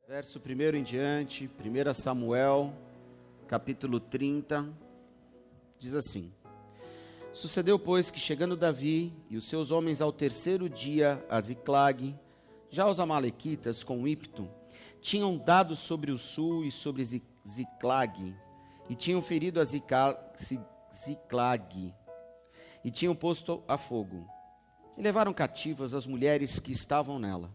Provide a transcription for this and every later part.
Verso 1 em diante, 1 Samuel, capítulo 30, diz assim: Sucedeu, pois, que chegando Davi e os seus homens ao terceiro dia a Ziclague, já os amalequitas com ímpeto tinham dado sobre o sul e sobre Ziclague, e tinham ferido a Ziclague, e tinham posto a fogo, e levaram cativas as mulheres que estavam nela.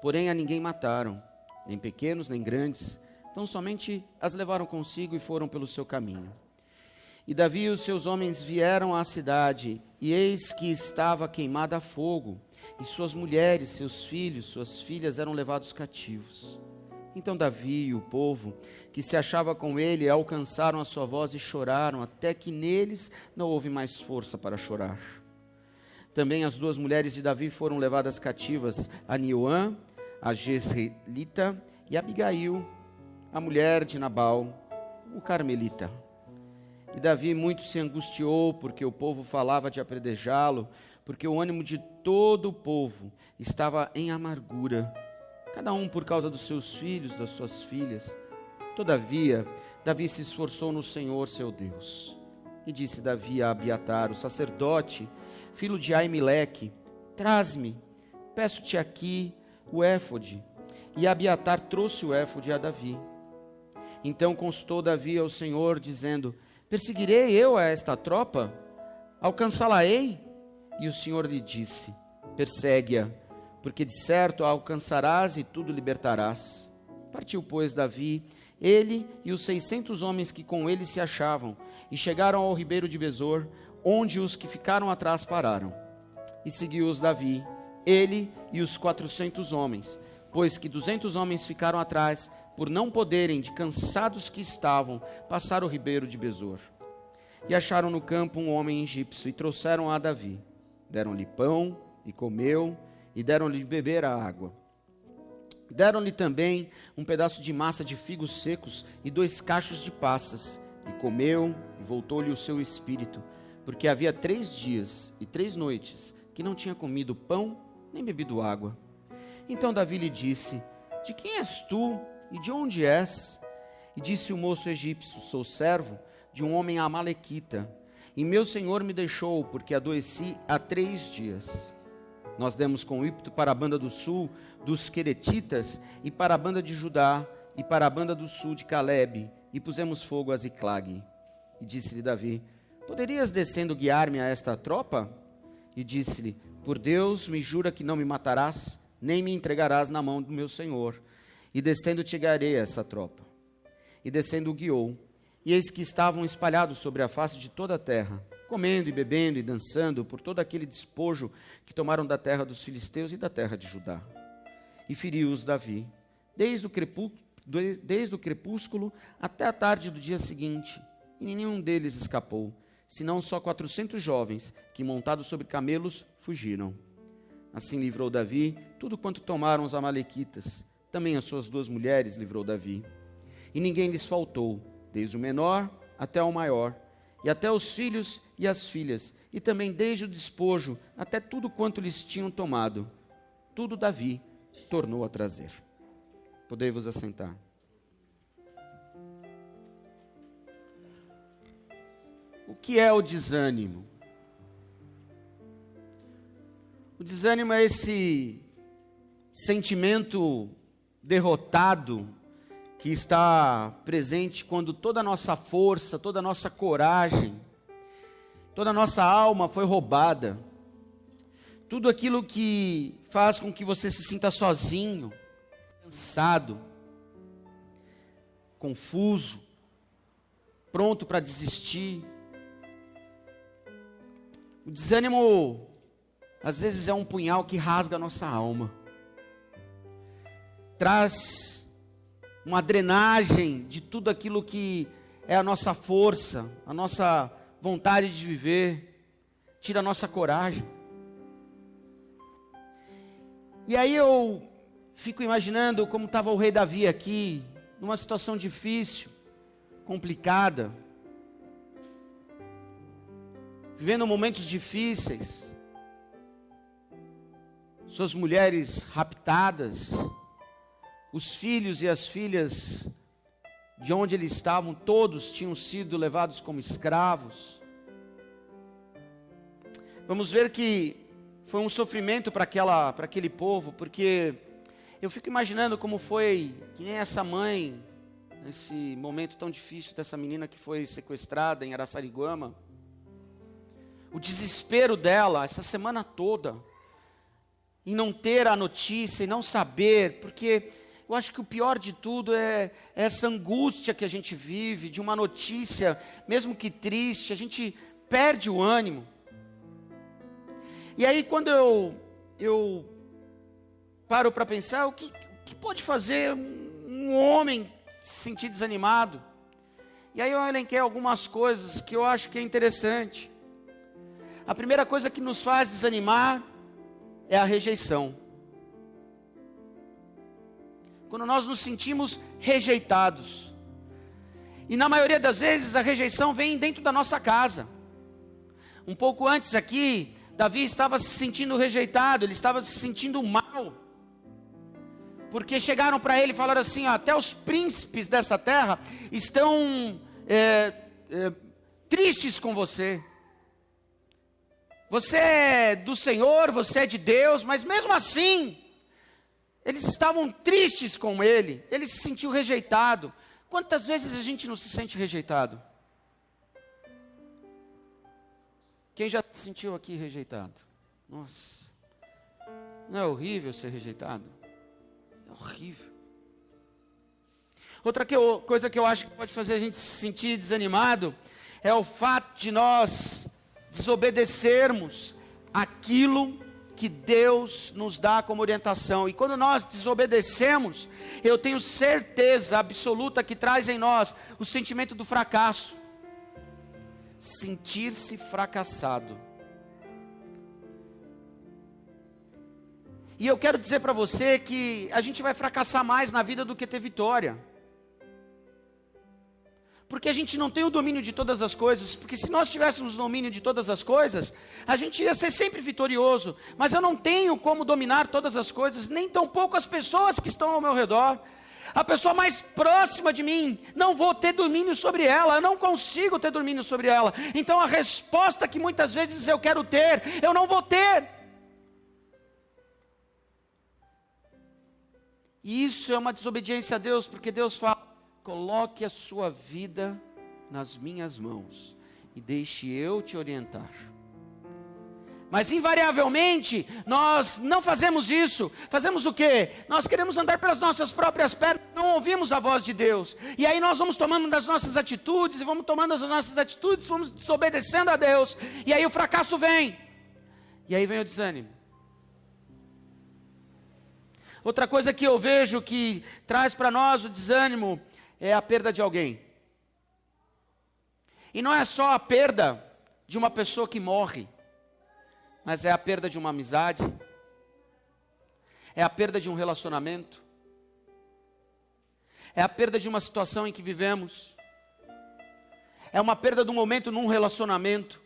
Porém a ninguém mataram, nem pequenos, nem grandes, então somente as levaram consigo e foram pelo seu caminho. E Davi e os seus homens vieram à cidade, e eis que estava queimada a fogo, e suas mulheres, seus filhos, suas filhas eram levados cativos. Então Davi e o povo que se achava com ele alcançaram a sua voz e choraram, até que neles não houve mais força para chorar. Também as duas mulheres de Davi foram levadas cativas, Anioã, a Jezreelita, e Abigail, a mulher de Nabal, o carmelita. E Davi muito se angustiou, porque o povo falava de apredejá-lo, porque o ânimo de todo o povo estava em amargura, cada um por causa dos seus filhos, das suas filhas. Todavia, Davi se esforçou no Senhor seu Deus. E disse Davi a Abiatar, o sacerdote, filho de Aimeleque: Traz-me, peço-te aqui, o éfode. E Abiatar trouxe o éfode a Davi. Então consultou Davi ao Senhor, dizendo: Perseguirei eu a esta tropa? Alcançá-la-ei? E o Senhor lhe disse: Persegue-a, porque de certo a alcançarás e tudo libertarás. Partiu, pois, Davi, ele e os 600 homens que com ele se achavam, e chegaram ao ribeiro de Besor, onde os que ficaram atrás pararam. E seguiu-os Davi, ele e os 400 homens, pois que 200 homens ficaram atrás, por não poderem, de cansados que estavam, passar o ribeiro de Besor. E acharam no campo um homem egípcio, e trouxeram a Davi. Deram-lhe pão, e comeu, e deram-lhe de beber a água. Deram-lhe também um pedaço de massa de figos secos, e 2 cachos de passas, e comeu, e voltou-lhe o seu espírito, porque havia 3 dias e 3 noites, que não tinha comido pão, nem bebido água. Então Davi lhe disse: De quem és tu e de onde és? E disse o moço egípcio: Sou servo de um homem amalequita, e meu senhor me deixou, porque adoeci há 3 dias. Nós demos com ímpeto para a banda do sul dos Queretitas, e para a banda de Judá, e para a banda do sul de Calebe, e pusemos fogo a Ziclague. E disse-lhe Davi: Poderias descendo guiar-me a esta tropa? E disse-lhe: Por Deus, me jura que não me matarás, nem me entregarás na mão do meu senhor. E descendo te guiarei a essa tropa. E descendo o guiou. E eis que estavam espalhados sobre a face de toda a terra, comendo e bebendo e dançando por todo aquele despojo que tomaram da terra dos filisteus e da terra de Judá. E feriu-os Davi, desde o crepúsculo até a tarde do dia seguinte, e nenhum deles escapou, senão só 400 jovens, que montados sobre camelos, fugiram. Assim livrou Davi tudo quanto tomaram os amalequitas, também as suas 2 mulheres livrou Davi. E ninguém lhes faltou, desde o menor até o maior, e até os filhos e as filhas, e também desde o despojo até tudo quanto lhes tinham tomado. Tudo Davi tornou a trazer. Podei-vos assentar. O que é o desânimo? O desânimo é esse sentimento derrotado que está presente quando toda a nossa força, toda a nossa coragem, toda a nossa alma foi roubada. Tudo aquilo que faz com que você se sinta sozinho, cansado, confuso, pronto para desistir. O desânimo, às vezes, é um punhal que rasga a nossa alma. Traz uma drenagem de tudo aquilo que é a nossa força, a nossa vontade de viver, tira a nossa coragem. E aí eu fico imaginando como estava o rei Davi aqui, numa situação difícil, complicada, vivendo momentos difíceis, suas mulheres raptadas, os filhos e as filhas de onde eles estavam, todos tinham sido levados como escravos. Vamos ver que foi um sofrimento para aquele povo, porque eu fico imaginando como foi, que nem essa mãe, nesse momento tão difícil dessa menina que foi sequestrada em Araçariguama. O desespero dela, essa semana toda, em não ter a notícia e não saber, porque eu acho que o pior de tudo é essa angústia que a gente vive, de uma notícia, mesmo que triste, a gente perde o ânimo. E aí quando eu paro para pensar, o que pode fazer um homem se sentir desanimado? E aí eu elenquei algumas coisas que eu acho que é interessante. A primeira coisa que nos faz desanimar é a rejeição. Quando nós nos sentimos rejeitados. E na maioria das vezes a rejeição vem dentro da nossa casa. Um pouco antes aqui, Davi estava se sentindo rejeitado, ele estava se sentindo mal. Porque chegaram para ele e falaram assim, ó, até os príncipes dessa terra estão tristes com você. Você é do Senhor, você é de Deus, mas mesmo assim, eles estavam tristes com ele, ele se sentiu rejeitado. Quantas vezes a gente não se sente rejeitado? Quem já se sentiu aqui rejeitado? Nossa, não é horrível ser rejeitado? É horrível. Outra coisa que eu acho que pode fazer a gente se sentir desanimado é o fato de nós desobedecermos aquilo que Deus nos dá como orientação. E quando nós desobedecemos, eu tenho certeza absoluta que traz em nós o sentimento do fracasso. Sentir-se fracassado. E eu quero dizer para você que a gente vai fracassar mais na vida do que ter vitória. Porque a gente não tem o domínio de todas as coisas, porque se nós tivéssemos o domínio de todas as coisas, a gente ia ser sempre vitorioso, mas eu não tenho como dominar todas as coisas, nem tampouco as pessoas que estão ao meu redor. A pessoa mais próxima de mim, não vou ter domínio sobre ela, eu não consigo ter domínio sobre ela. Então a resposta que muitas vezes eu quero ter, eu não vou ter. E isso é uma desobediência a Deus, porque Deus fala, coloque a sua vida nas minhas mãos e deixe eu te orientar. Mas invariavelmente, nós não fazemos isso. Fazemos o quê? Nós queremos andar pelas nossas próprias pernas, não ouvimos a voz de Deus. E aí nós vamos tomando das nossas atitudes, e vamos tomando as nossas atitudes, vamos desobedecendo a Deus. E aí o fracasso vem. E aí vem o desânimo. Outra coisa que eu vejo que traz para nós o desânimo é a perda de alguém. E não é só a perda de uma pessoa que morre, mas é a perda de uma amizade, é a perda de um relacionamento, é a perda de uma situação em que vivemos, é uma perda de um momento num relacionamento.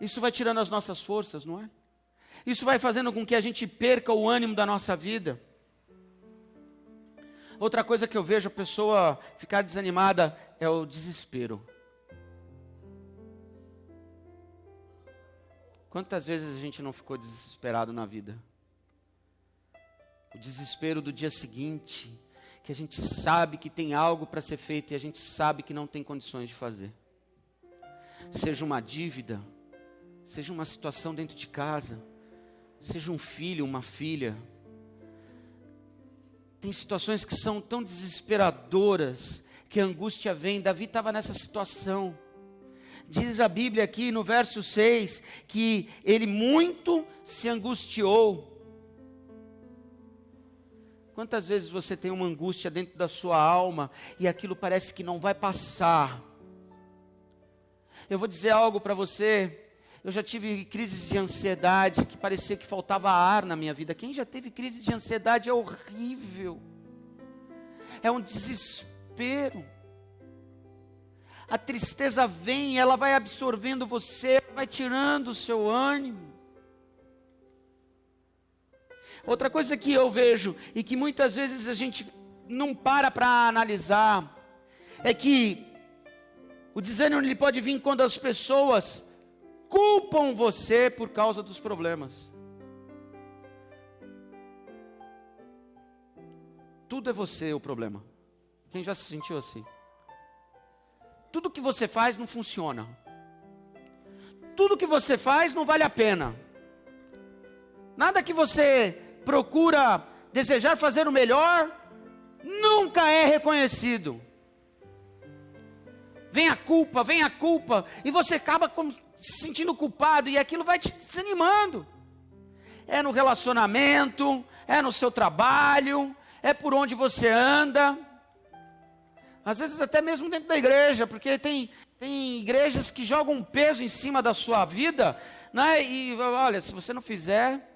Isso vai tirando as nossas forças, não é? Isso vai fazendo com que a gente perca o ânimo da nossa vida. Outra coisa que eu vejo a pessoa ficar desanimada é o desespero. Quantas vezes a gente não ficou desesperado na vida? O desespero do dia seguinte, que a gente sabe que tem algo para ser feito e a gente sabe que não tem condições de fazer. Seja uma dívida, seja uma situação dentro de casa, seja um filho, uma filha. Tem situações que são tão desesperadoras, que a angústia vem. Davi estava nessa situação. Diz a Bíblia aqui no verso 6, que ele muito se angustiou. Quantas vezes você tem uma angústia dentro da sua alma, e aquilo parece que não vai passar? Eu vou dizer algo para você. Eu já tive crises de ansiedade, que parecia que faltava ar na minha vida. Quem já teve crise de ansiedade é horrível. É um desespero. A tristeza vem, ela vai absorvendo você, vai tirando o seu ânimo. Outra coisa que eu vejo e que muitas vezes a gente não para analisar é que o desânimo ele pode vir quando as pessoas culpam você por causa dos problemas. Tudo é você o problema. Quem já se sentiu assim? Tudo que você faz não funciona. Tudo que você faz não vale a pena. Nada que você procura desejar fazer o melhor, nunca é reconhecido. Vem a culpa, e você acaba se sentindo culpado, e aquilo vai te desanimando. É no relacionamento, é no seu trabalho, é por onde você anda. Às vezes até mesmo dentro da igreja, porque tem igrejas que jogam um peso em cima da sua vida, né? E olha, se você não fizer,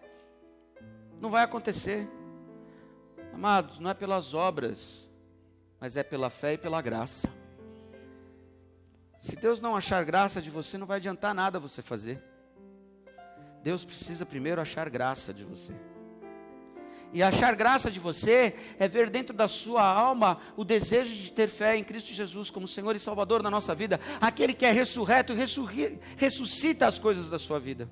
não vai acontecer. Amados, não é pelas obras, mas é pela fé e pela graça. Se Deus não achar graça de você, não vai adiantar nada você fazer. Deus precisa primeiro achar graça de você. E achar graça de você é ver dentro da sua alma o desejo de ter fé em Cristo Jesus como Senhor e Salvador na nossa vida. Aquele que é ressurreto, ressuscita as coisas da sua vida.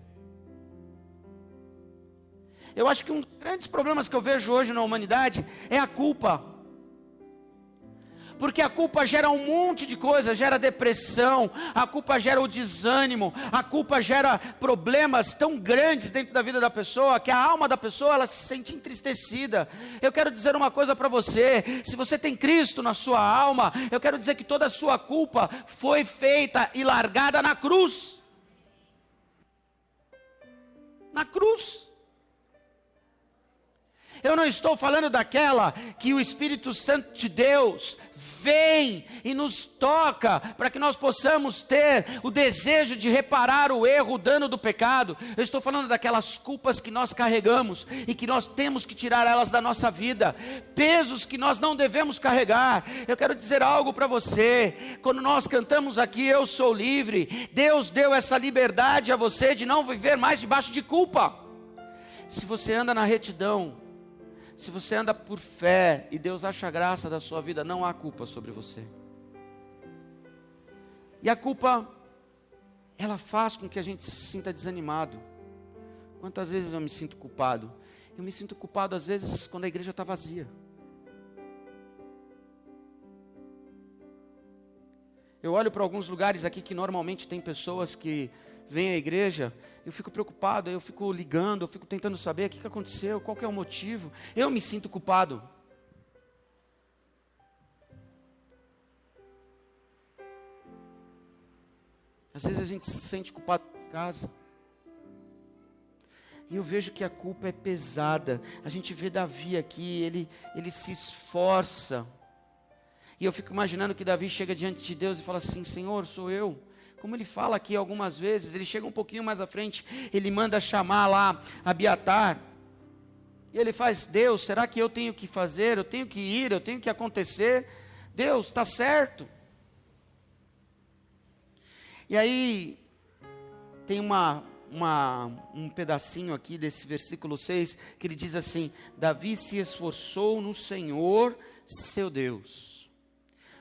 Eu acho que um dos grandes problemas que eu vejo hoje na humanidade é a culpa. Porque a culpa gera um monte de coisa, gera depressão, a culpa gera o desânimo, a culpa gera problemas tão grandes dentro da vida da pessoa, que a alma da pessoa ela se sente entristecida. Eu quero dizer uma coisa para você, se você tem Cristo na sua alma, eu quero dizer que toda a sua culpa foi feita e largada na cruz. Na cruz. Eu não estou falando daquela que o Espírito Santo de Deus vem e nos toca para que nós possamos ter o desejo de reparar o erro, o dano do pecado. Eu estou falando daquelas culpas que nós carregamos e que nós temos que tirar elas da nossa vida, pesos que nós não devemos carregar. Eu quero dizer algo para você, quando nós cantamos aqui, eu sou livre, Deus deu essa liberdade a você de não viver mais debaixo de culpa. Se você anda na retidão, se você anda por fé e Deus acha graça da sua vida, não há culpa sobre você. E a culpa, ela faz com que a gente se sinta desanimado. Quantas vezes eu me sinto culpado? Eu me sinto culpado às vezes quando a igreja está vazia. Eu olho para alguns lugares aqui que normalmente tem pessoas que vêm à igreja, eu fico preocupado, eu fico ligando, eu fico tentando saber o que aconteceu, qual que é o motivo. Eu me sinto culpado. Às vezes a gente se sente culpado em casa. E eu vejo que a culpa é pesada. A gente vê Davi aqui, ele se esforça. E eu fico imaginando que Davi chega diante de Deus e fala assim: Senhor, sou eu. Como ele fala aqui algumas vezes, ele chega um pouquinho mais à frente, ele manda chamar lá Abiatar. E ele faz: Deus, será que eu tenho que fazer? Eu tenho que ir? Eu tenho que acontecer? Deus, está certo. E aí, tem um pedacinho aqui desse versículo 6, que ele diz assim: Davi se esforçou no Senhor, seu Deus.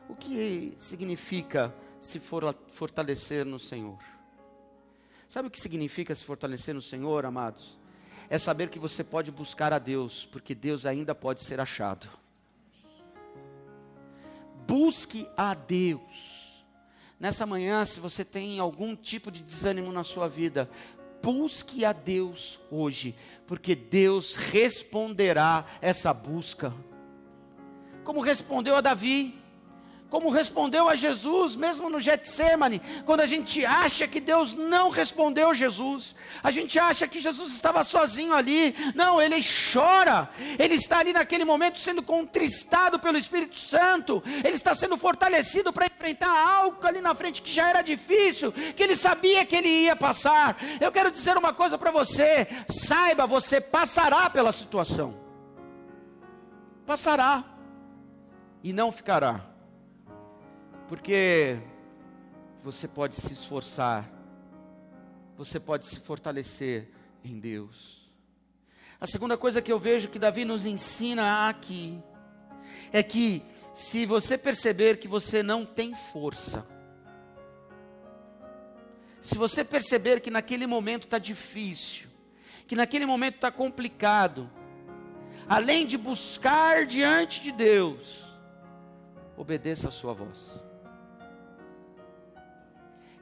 O que significa se fortalecer no Senhor? Sabe o que significa se fortalecer no Senhor, amados? É saber que você pode buscar a Deus, porque Deus ainda pode ser achado. Busque a Deus. Nessa manhã, se você tem algum tipo de desânimo na sua vida, busque a Deus hoje, porque Deus responderá essa busca. Como respondeu a Davi, como respondeu a Jesus, mesmo no Getsêmani, quando a gente acha que Deus não respondeu Jesus, a gente acha que Jesus estava sozinho ali. Não, ele chora, ele está ali naquele momento sendo contristado pelo Espírito Santo, ele está sendo fortalecido para enfrentar algo ali na frente que já era difícil, que ele sabia que ele ia passar. Eu quero dizer uma coisa para você, saiba, você passará pela situação, passará, e não ficará. Porque você pode se esforçar, você pode se fortalecer em Deus. A segunda coisa que eu vejo que Davi nos ensina aqui, é que se você perceber que você não tem força, se você perceber que naquele momento está difícil, que naquele momento está complicado, além de buscar diante de Deus, obedeça a sua voz.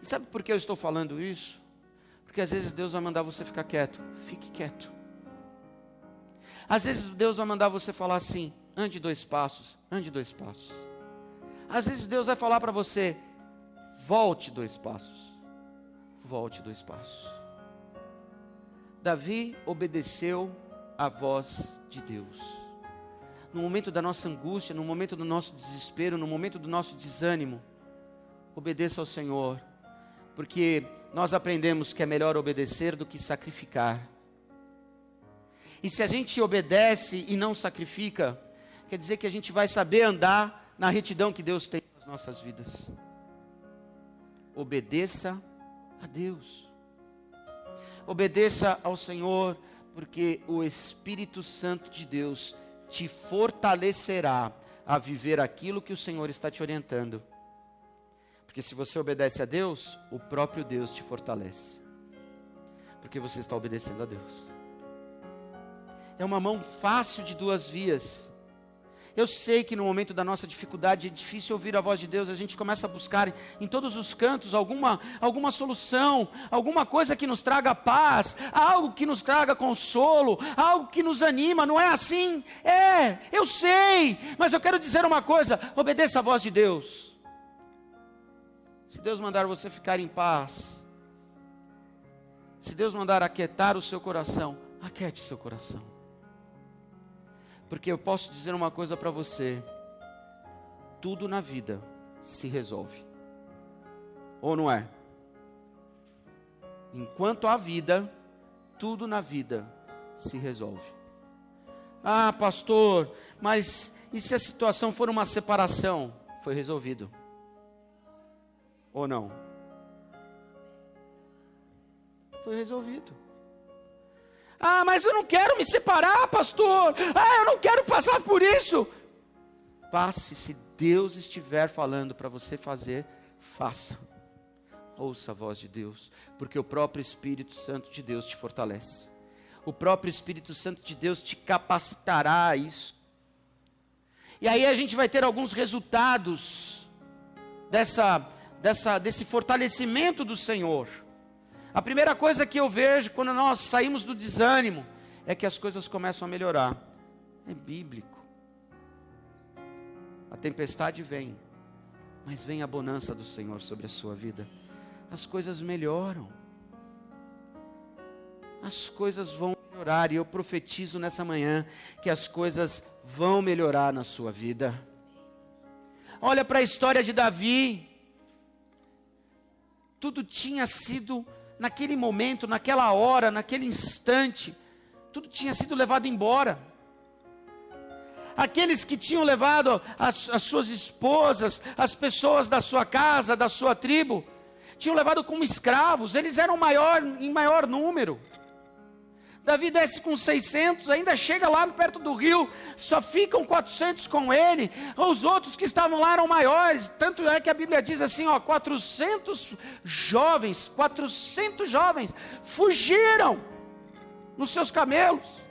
E sabe por que eu estou falando isso? Porque às vezes Deus vai mandar você ficar quieto. Fique quieto. Às vezes Deus vai mandar você falar assim: ande 2 passos, ande 2 passos. Às vezes Deus vai falar para você: volte 2 passos, volte 2 passos. Davi obedeceu à voz de Deus. No momento da nossa angústia, no momento do nosso desespero, no momento do nosso desânimo, obedeça ao Senhor, porque nós aprendemos que é melhor obedecer do que sacrificar. E se a gente obedece e não sacrifica, quer dizer que a gente vai saber andar na retidão que Deus tem nas nossas vidas. Obedeça a Deus. Obedeça ao Senhor, porque o Espírito Santo de Deus te fortalecerá a viver aquilo que o Senhor está te orientando. Porque se você obedece a Deus, o próprio Deus te fortalece. Porque você está obedecendo a Deus. É uma mão fácil de 2 vias. Eu sei que no momento da nossa dificuldade é difícil ouvir a voz de Deus. A gente começa a buscar em todos os cantos alguma solução, alguma coisa que nos traga paz, algo que nos traga consolo, algo que nos anima. Não é assim? Eu sei, mas eu quero dizer uma coisa: obedeça a voz de Deus. Se Deus mandar você ficar em paz, se Deus mandar aquietar o seu coração, aquiete seu coração. Porque eu posso dizer uma coisa para você: tudo na vida se resolve. Ou não é? Enquanto há vida, tudo na vida se resolve. Ah, pastor, mas e se a situação for uma separação? Foi resolvido. Ou não? Foi resolvido. Ah, mas eu não quero me separar, pastor. Ah, eu não quero passar por isso. Passe, se Deus estiver falando para você fazer, faça. Ouça a voz de Deus, porque o próprio Espírito Santo de Deus te fortalece. O próprio Espírito Santo de Deus te capacitará a isso. E aí a gente vai ter alguns resultados desse fortalecimento do Senhor. A primeira coisa que eu vejo quando nós saímos do desânimo é que as coisas começam a melhorar. É bíblico. A tempestade vem, mas vem a bonança do Senhor sobre a sua vida. As coisas melhoram. As coisas vão melhorar, e eu profetizo nessa manhã que as coisas vão melhorar na sua vida. Olha para a história de Davi. Tudo tinha sido, naquele momento, naquela hora, naquele instante, tudo tinha sido levado embora. Aqueles que tinham levado as suas esposas, as pessoas da sua casa, da sua tribo, tinham levado como escravos. Eles eram em maior número. Davi desce com 600, ainda chega lá perto do rio, só ficam 400 com ele. Os outros que estavam lá eram maiores. Tanto é que a Bíblia diz assim, 400 jovens fugiram nos seus camelos.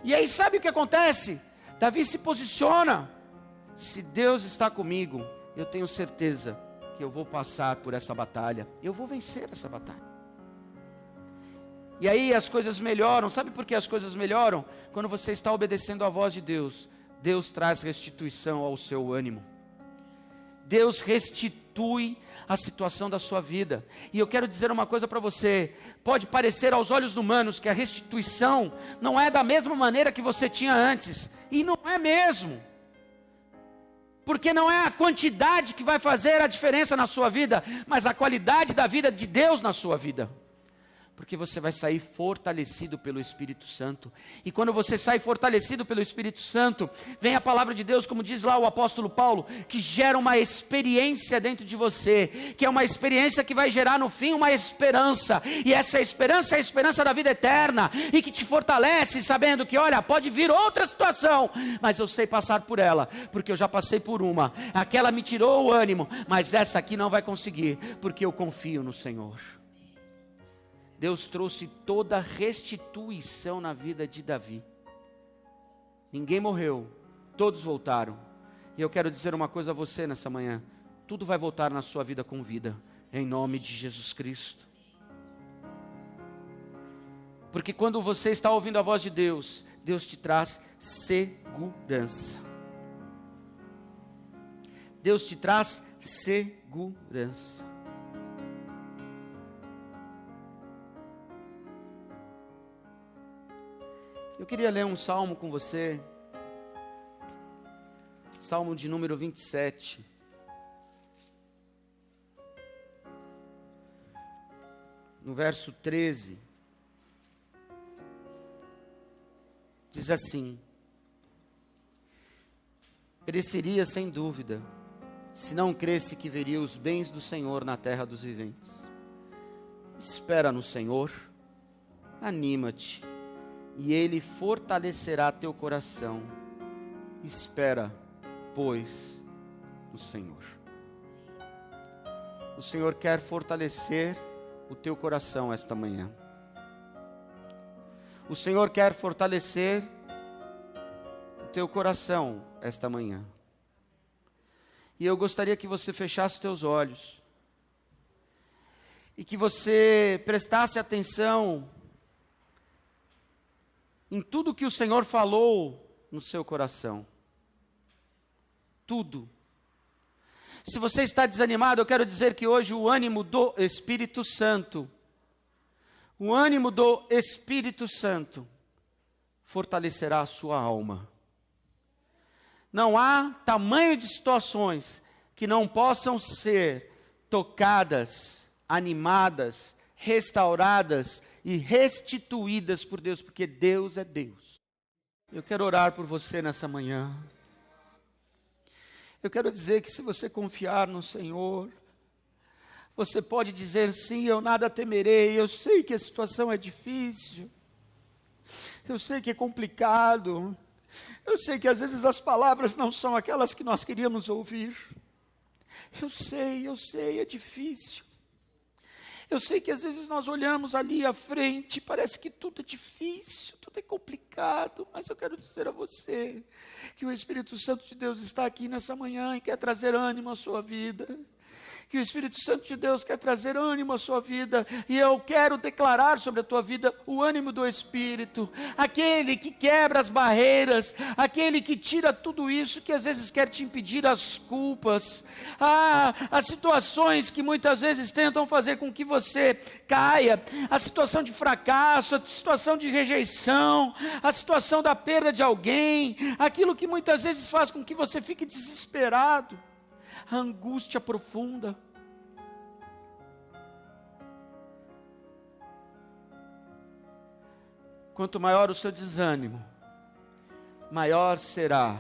E aí sabe o que acontece? Davi se posiciona: se Deus está comigo, eu tenho certeza que eu vou passar por essa batalha, eu vou vencer essa batalha. E aí as coisas melhoram. Sabe por que as coisas melhoram? Quando você está obedecendo à voz de Deus, Deus traz restituição ao seu ânimo. Deus restitui a situação da sua vida. E eu quero dizer uma coisa para você: pode parecer aos olhos humanos que a restituição não é da mesma maneira que você tinha antes, e não é mesmo, porque não é a quantidade que vai fazer a diferença na sua vida, mas a qualidade da vida de Deus na sua vida. Porque você vai sair fortalecido pelo Espírito Santo. E quando você sai fortalecido pelo Espírito Santo, vem a palavra de Deus, como diz lá o apóstolo Paulo, que gera uma experiência dentro de você, que é uma experiência que vai gerar no fim uma esperança. E essa esperança é a esperança da vida eterna, e que te fortalece sabendo que, olha, pode vir outra situação, mas eu sei passar por ela, porque eu já passei por uma. Aquela me tirou o ânimo, mas essa aqui não vai conseguir, porque eu confio no Senhor. Deus trouxe toda a restituição na vida de Davi. Ninguém morreu, todos voltaram. E eu quero dizer uma coisa a você nessa manhã: tudo vai voltar na sua vida com vida, em nome de Jesus Cristo. Porque quando você está ouvindo a voz de Deus, Deus te traz segurança. Deus te traz segurança. Eu queria ler um salmo com você, salmo de número 27. No verso 13, diz assim: pereceria sem dúvida, se não cresse que veria os bens do Senhor na terra dos viventes. Espera no Senhor, anima-te, e Ele fortalecerá teu coração. Espera, pois, no Senhor. O Senhor quer fortalecer o teu coração esta manhã. O Senhor quer fortalecer o teu coração esta manhã. E eu gostaria que você fechasse teus olhos e que você prestasse atenção em tudo que o Senhor falou no seu coração. Tudo. Se você está desanimado, eu quero dizer que hoje o ânimo do Espírito Santo, o ânimo do Espírito Santo, fortalecerá a sua alma. Não há tamanho de situações que não possam ser tocadas, animadas, restauradas e restituídas por Deus, porque Deus é Deus. Eu quero orar por você nessa manhã. Eu quero dizer que se você confiar no Senhor, você pode dizer: sim, eu nada temerei. Eu sei que a situação é difícil, eu sei que é complicado, eu sei que às vezes as palavras não são aquelas que nós queríamos ouvir. Eu sei, é difícil. Eu sei que às vezes nós olhamos ali à frente, parece que tudo é difícil, tudo é complicado, mas eu quero dizer a você que o Espírito Santo de Deus está aqui nessa manhã e quer trazer ânimo à sua vida. Que o Espírito Santo de Deus quer trazer ânimo à sua vida, e eu quero declarar sobre a tua vida o ânimo do Espírito, aquele que quebra as barreiras, aquele que tira tudo isso que às vezes quer te impedir, as culpas, as situações que muitas vezes tentam fazer com que você caia, a situação de fracasso, a situação de rejeição, a situação da perda de alguém, aquilo que muitas vezes faz com que você fique desesperado, a angústia profunda. Quanto maior o seu desânimo, maior será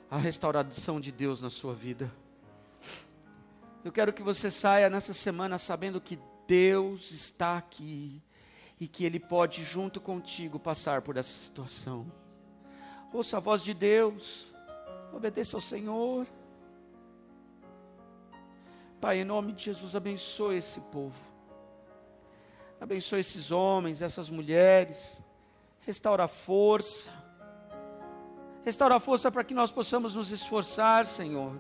a restauração de Deus na sua vida. Eu quero que você saia nessa semana sabendo que Deus está aqui e que Ele pode junto contigo passar por essa situação. Ouça a voz de Deus, obedeça ao Senhor. Pai, em nome de Jesus, abençoe esse povo, abençoe esses homens, essas mulheres, restaura a força para que nós possamos nos esforçar, Senhor.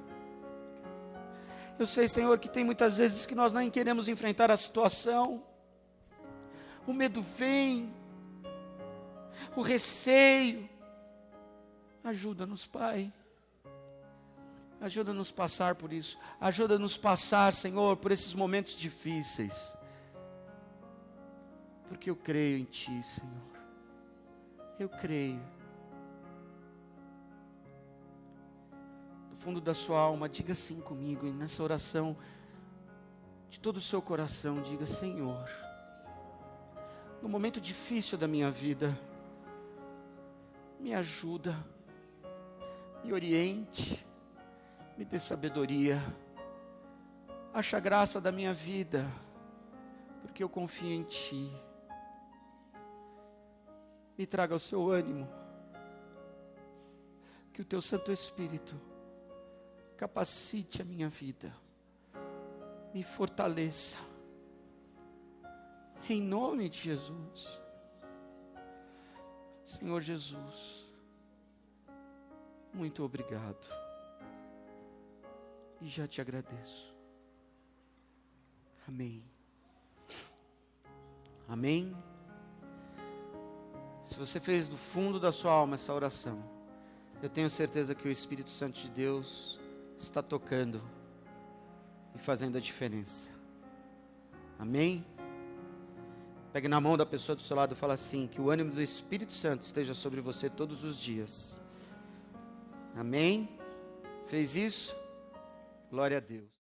Eu sei, Senhor, que tem muitas vezes que nós nem queremos enfrentar a situação, o medo vem, o receio. Ajuda-nos, Pai. Ajuda-nos a passar por isso. Ajuda-nos a passar, Senhor, por esses momentos difíceis. Porque eu creio em Ti, Senhor. Eu creio. Do fundo da sua alma, diga assim comigo, e nessa oração, de todo o seu coração, diga: Senhor, no momento difícil da minha vida, me ajuda, me oriente, me dê sabedoria, acha a graça da minha vida, porque eu confio em Ti. Me traga o seu ânimo, que o Teu Santo Espírito capacite a minha vida, me fortaleça, em nome de Jesus. Senhor Jesus, muito obrigado, e já te agradeço. Amém. Amém. Se você fez do fundo da sua alma essa oração, eu tenho certeza que o Espírito Santo de Deus está tocando e fazendo a diferença. Amém? Pegue na mão da pessoa do seu lado e fala assim: que o ânimo do Espírito Santo esteja sobre você todos os dias. Amém? Fez isso? Glória a Deus.